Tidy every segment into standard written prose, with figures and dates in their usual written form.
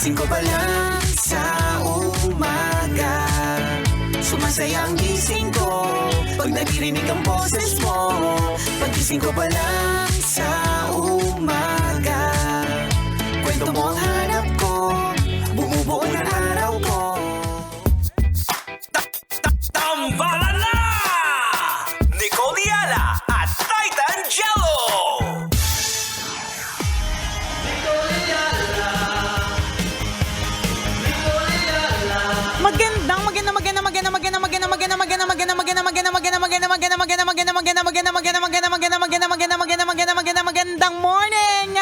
Pagising ko pa lang sa umaga, sumasaya ang gising ko pag naririnig ang boses mo. Pagising ko pa lang sa umaga, kwento mo ang hanap ko, bumubuo ng araw ko. Tambalan na! Nicole Diala at Titan Jello! Magandang morning,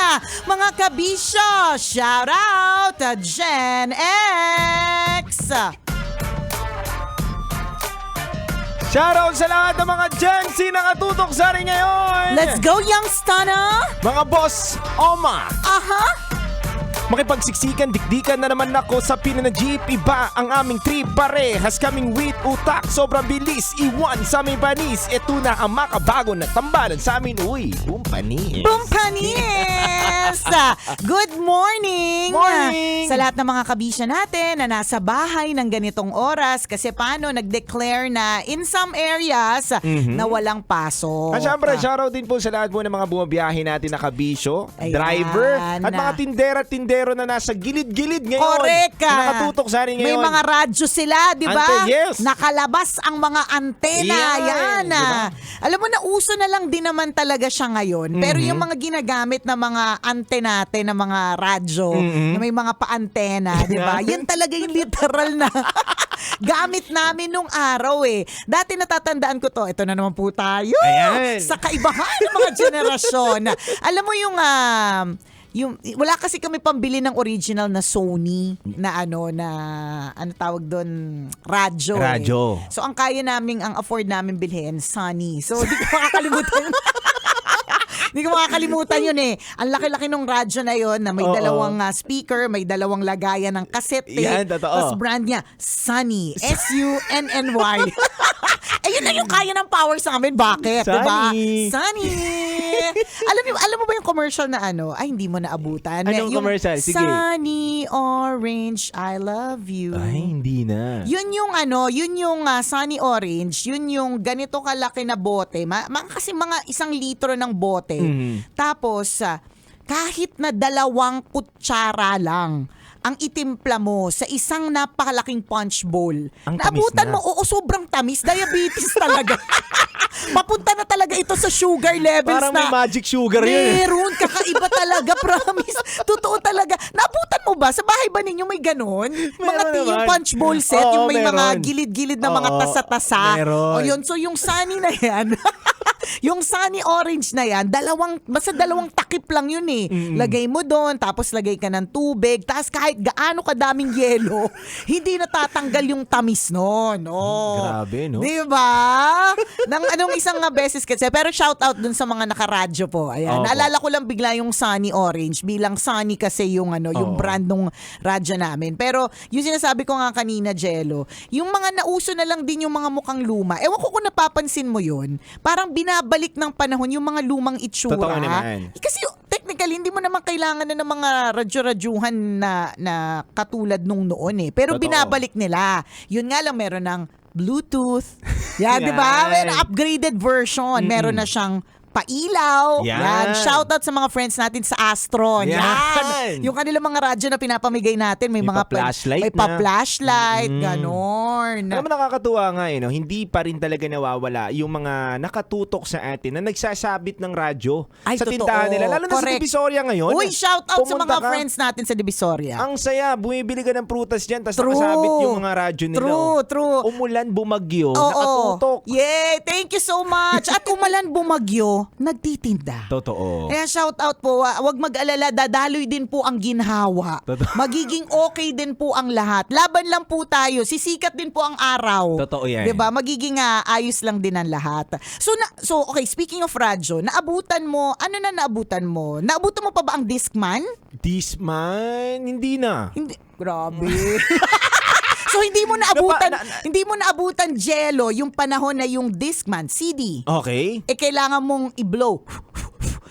mga kabisyo! Shout out to Gen X! Shoutout sa lahat ng mga Gen Z na katutok sa rin ngayon! Let's go, young stunner! Mga boss, Oma! Aha! Makipagsiksikan, dikdikan na naman ako sa pina na jeep. Iba ang aming trip, parehas kaming with utak. Sobrang bilis, iwan sa aming panis. Ito na ang makabago na tambalan sa amin. Uy, bumpanis! Bumpanis! Good morning! Morning! Sa lahat ng mga kabisya natin na nasa bahay ng ganitong oras, kasi paano nag-declare na in some areas na walang pasok. At syempre, shoutout din po sa lahat po ng mga bumabiyahe natin na kabisyo, Ayan. driver, at mga tindera-tindero na nasa gilid-gilid ngayon. Correct! Na nakatutok sa rin ngayon. May mga radyo sila, di ba? Ante, yes. Nakalabas ang mga antena. Yan. Diba? Alam mo na, uso na lang din naman talaga siya ngayon. Pero yung mga ginagamit na mga antena natin, na mga radyo, na may mga pa-antena, di ba? Yan talaga yung literal na gamit namin nung araw eh. Dati natatandaan ko to. Ito na naman po tayo. Ayan. Sa kaibahan ng mga jenerasyon. Alam mo yung wala kasi kami pambili ng original na Sony na ano tawag doon, radyo. Radyo. So ang ang afford namin bilhin, Sony. So di ko makakalimutan. Hindi ko makakalimutan yun eh. Ang laki-laki nung radyo na yun na may dalawang speaker, may dalawang lagayan ng cassette tape. Yan, totoo. Tapos brand niya, Sunny. S-U-N-N-Y. Ayun na yung kaya ng power sa amin. Bakit? Diba? Sunny. Sunny. alam mo ba yung commercial na ay hindi mo naabutan? Anong yung commercial? Sige. Sunny Orange, I love you. Ay, hindi na. Yun yung Sunny Orange, yun yung ganito kalaki na bote. Kasi mga 1 litro ng bote. Tapos, kahit na 2 kutsara lang ang itimpla mo sa isang napakalaking punch bowl. Ang Naabutan tamis na. mo, oo, sobrang tamis. Diabetes talaga. Papunta na talaga ito sa sugar levels Parang na. may magic sugar yun. Meron, kakaiba talaga, promise. Totoo talaga. Naabutan mo ba? Sa bahay ba ninyo may ganon? Mga yung naman. punch bowl set, Oo, yung may mga meron. gilid-gilid na mga Oo, tasa-tasa. meron. O yun, so yung Sunny na yan, yung Sunny Orange na yan, basta 2 takip lang yun eh. Lagay mo doon, tapos lagay ka ng tubig, tapos kahit gaano kadaming yelo, hindi natatanggal yung tamis nun. Oh. Grabe, no? Di ba? Nang anong isang beses kasi. Pero shout out dun sa mga nakaradyo po. Ayan. Opo. Naalala ko lang bigla yung Sunny Orange. Bilang Sunny kasi yung yung brand ng radyo namin. Pero yung sinasabi ko nga kanina, Jello, yung mga nauso na lang din yung mga mukhang luma. Ewan ko kung napapansin mo yun. Parang binabalik ng panahon yung mga lumang itsura. Totoo naman. Kasi technically, hindi mo naman kailangan na ng mga radyo-radyuhan na katulad nung noon eh. Pero Totoo. binabalik nila. Yun nga lang, meron ng Bluetooth. Yan, di ba? Yan. Meron upgraded version. Meron na siyang pailaw. Yan. Yan. Shoutout sa mga friends natin sa Astron. Yan. Yan. Yung kanilang mga radyo na pinapamigay natin, may mga pa-flashlight may na. pa-flashlight, ganon. Alam mo, nakakatuwa nga no? Hindi pa rin talaga nawawala yung mga nakatutok sa atin na nagsasabit ng radyo Ay, sa totoo. tindahan nila. Lalo na sa Correct. Divisoria ngayon. Uy, shoutout sa Pumunta mga ka, friends natin sa Divisoria. Ang saya, bumibili ka ng prutas dyan, tapos True. nakasabit yung mga radyo nila. True. Umulan, bumagyo, Oo. nakatutok. Yay! Thank you so much. At umalan bumagyo, nagtitinda. Totoo. Kaya shout out po, wag mag-alala, dadaloy din po ang ginhawa. Totoo. Magiging okay din po ang lahat. Laban lang po tayo, sisikat din po ang araw. Totoo yan. 'Di ba? Magiging ayos lang din ang lahat. So okay, speaking of radyo, naabutan mo, naabutan mo? Naabutan mo pa ba ang Discman? Discman, hindi na. Hindi, grabe. So hindi mo naabutan Jello yung panahon na yung Discman, CD. Okay. Kailangan mong i-blow.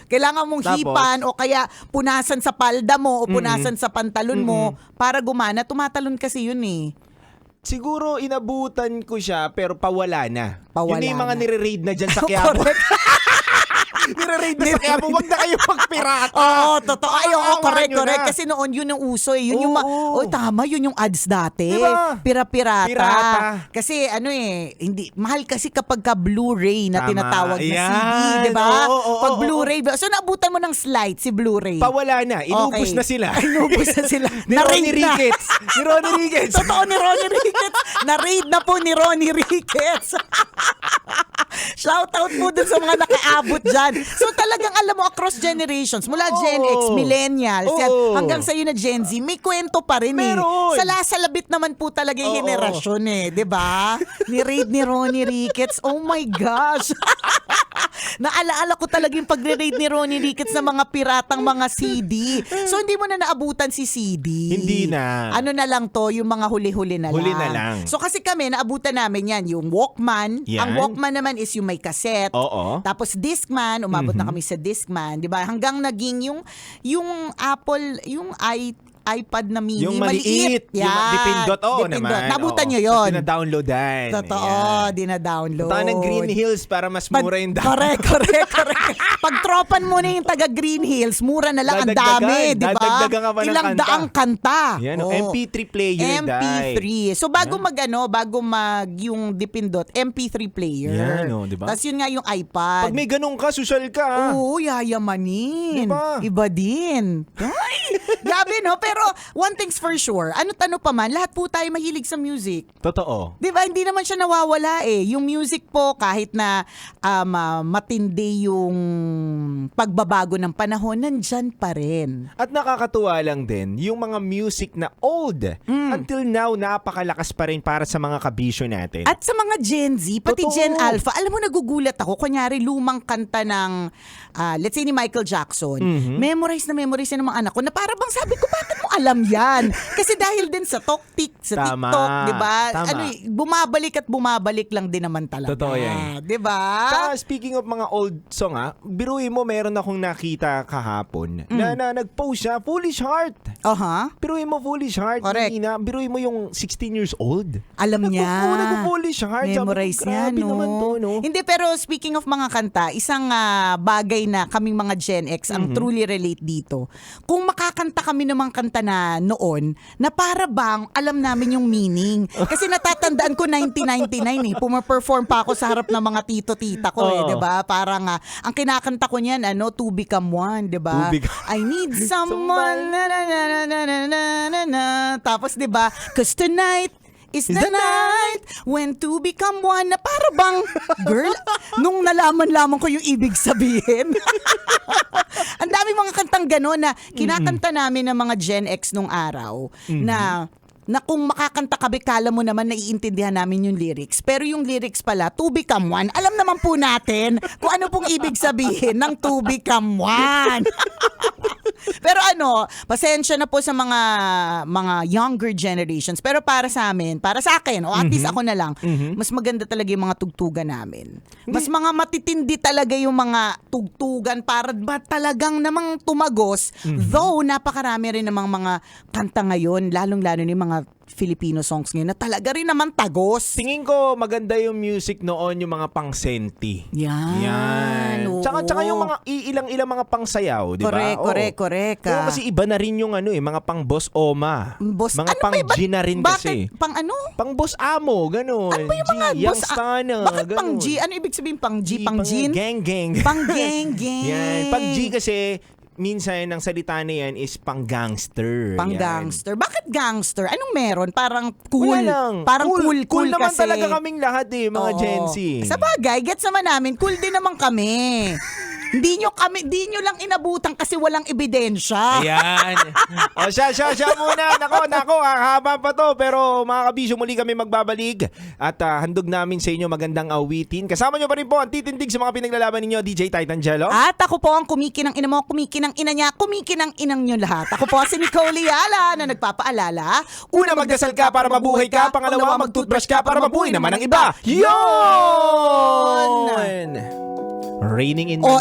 Kailangan mong Tapos? hipan o kaya punasan sa palda mo o punasan sa pantalon mo para gumana. Tumatalon kasi yun eh. Siguro inabutan ko siya pero pawala na. Pawala Yun yung mga na. nire-raid na dyan sa Quiapo. Correct. Nire-raid na sa Quiapo. Huwag na kayo magpirata. Oo, totoo. Ay, oo, Kawawa correct, nyo correct. na. Kasi noon yun yung uso eh. Yun yung Oo. tama, yun yung ads dati. Diba? Pirata. Pirata. Kasi ano eh, hindi, mahal kasi kapag ka Blu-ray na Tama. tinatawag na Yan. CD, di ba? Oo, oo, Pag oo, Blu-ray, so naabutan mo ng slide si Blu-ray. Pawala na. Inubos Okay. na sila. Inubos na sila. Ni Na-raid Ronnie na. Ricketts. Ni Ronnie Ricketts. Totoo ni Ronnie Ricketts. Na-raid na po ni Ronnie Ricketts. Shoutout po dun sa mga nakaabot dyan. So talagang alam mo, across generations, mula Gen X, Millennials, yan, Oo. hanggang sa'yo na Gen Z, may kwento pa rin eh. Meron. Salasalabit naman po talaga yung Oo. henerasyon eh, di ba? Ni-raid ni Ronnie Ricketts, oh my gosh. Naalaala ko talaga yung pagre-raid ni Ronnie Ricketts ng mga piratang mga CD. So hindi mo na naabutan si CD. Hindi na. Ano na lang to, yung mga huli-huli na lang. Huli na lang. So kasi kami, naabutan namin yan, yung Walkman. Yan. Ang Walkman naman is yung may cassette. Oo. Tapos Discman, umabot na kami sa Discman, 'di ba? Hanggang naging yung Apple, yung iPad na mini, Yung maliit. Yung dipindot. Oo naman. Nabutan Oo. nyo yun. Dina-downloadan. Totoo, Ayan. dina-download. Punta ka ng Green Hills para mas mura yung download. Correct. Pag tropan mo na yung taga Green Hills, mura na lang ang Dadagdagan. dami, di ba? Dadagdagan ka pa ng Ilang kanta. daang kanta. Yan, Oo. MP3 player, MP3. So bago yung dipindot, MP3 player. Yan, oh, di ba? Tapos yun nga yung iPad. Pag may ganun ka, social ka. Oo, yayamanin. Diba? Iba din. Ay, grabe no? Pero one thing's for sure, ano't ano pa man, lahat po tayo mahilig sa music. Totoo. Di ba? Hindi naman siya nawawala eh. Yung music po, kahit na matindi yung pagbabago ng panahon, nandyan pa rin. At nakakatuwa lang din, yung mga music na old, until now, napakalakas pa rin para sa mga kabisyo natin. At sa mga Gen Z, pati Totoo. Gen Alpha, alam mo, nagugulat ako. Kunyari, lumang kanta ng, let's say ni Michael Jackson. Memorize na ng mga anak ko na para bang sabi ko, bakit mo alam yan? Kasi dahil din sa Tama. TikTok, di ba? Tama. Ano, bumabalik at bumabalik lang din naman talaga. Totoo yan. Di ba? Saka speaking of mga old song biruin mo, meron akong nakita kahapon na nag-post siya, Foolish Heart. Biruin mo, Foolish Heart. Correct. Biruin mo yung 16 years old. Alam niya. Nag-Foolish Heart. Memorize Sabi ko, niya, grabe no? naman to, no? Hindi, pero speaking of mga kanta, isang bagay na kaming mga Gen X ang truly relate dito. Kung makakanta kami ng mga kanta na noon, na para bang alam namin yung meaning. Kasi natatandaan ko 1999 pumaperform pa ako sa harap ng mga tito-tita ko Oo. 'di ba? Parang ang kinakanta ko niyan To Become One, 'di ba? To Become- I need someone na na na na na na na na. Tapos 'di ba? 'Cause tonight is the night when to become one, na para bang, girl, nung nalaman-laman ko yung ibig sabihin. Ang dami mga kantang gano'n na kinakanta namin ng mga Gen X nung araw na kung makakanta kabi, kala mo naman naiintindihan namin yung lyrics. Pero yung lyrics pala, to become one, alam naman po natin kung ano pong ibig sabihin ng to become one. Pero pasensya na po sa mga younger generations. Pero para sa amin, para sa akin, o at least ako na lang, mas maganda talaga yung mga tugtugan namin. Mas mga matitindi talaga yung mga tugtugan para ba talagang namang tumagos. Though, napakarami rin namang mga kanta ngayon, lalong-lalo ni mga Filipino songs ngayon na talaga rin naman tagos. Tingin ko maganda yung music noon, yung mga pang-senti. Yan. Oo. Tsaka yung mga ilang mga pang-sayaw, di ba? Correct. Oo, kasi iba na rin yung mga pang-boss oma. Boss, Mga ano ba pang-G na rin kasi. Bakit? Pang ano? Pang-boss amo, ganun. Ano ba yung mga G, boss? young stunner, Bakit ganun. pang G? Ano ibig sabihin pang G? Pang Gin? Gang. Pang gang. Yan. Pag G kasi, minsan ang salita na yan is pang-gangster. Pang Yan. gangster. Bakit gangster? Anong meron? Parang cool. Wala lang. Parang cool naman kasi. talaga kaming lahat mga Oo. Gen Z. Sa bagay, gets naman namin, cool din naman kami. Di nyo lang inabutan kasi walang ebidensya. Ayan. O siya muna. Nako, haba pa to. Pero mga kabisyo, muli kami magbabalik. At handog namin sa inyo magandang awitin. Kasama nyo pa rin po ang titindig sa mga pinaglalaban ninyo, DJ Titan Jello. At ako po ang kumikinang ina mo, kumikinang ina niya, kumikinang inang nyo lahat. Ako po si Nicole Yala na nagpapaalala. Una, magdasal ka para mabuhay ka. Pangalawa, mag-toothbrush ka para mabuhay naman ang iba. Yun! Raining in O,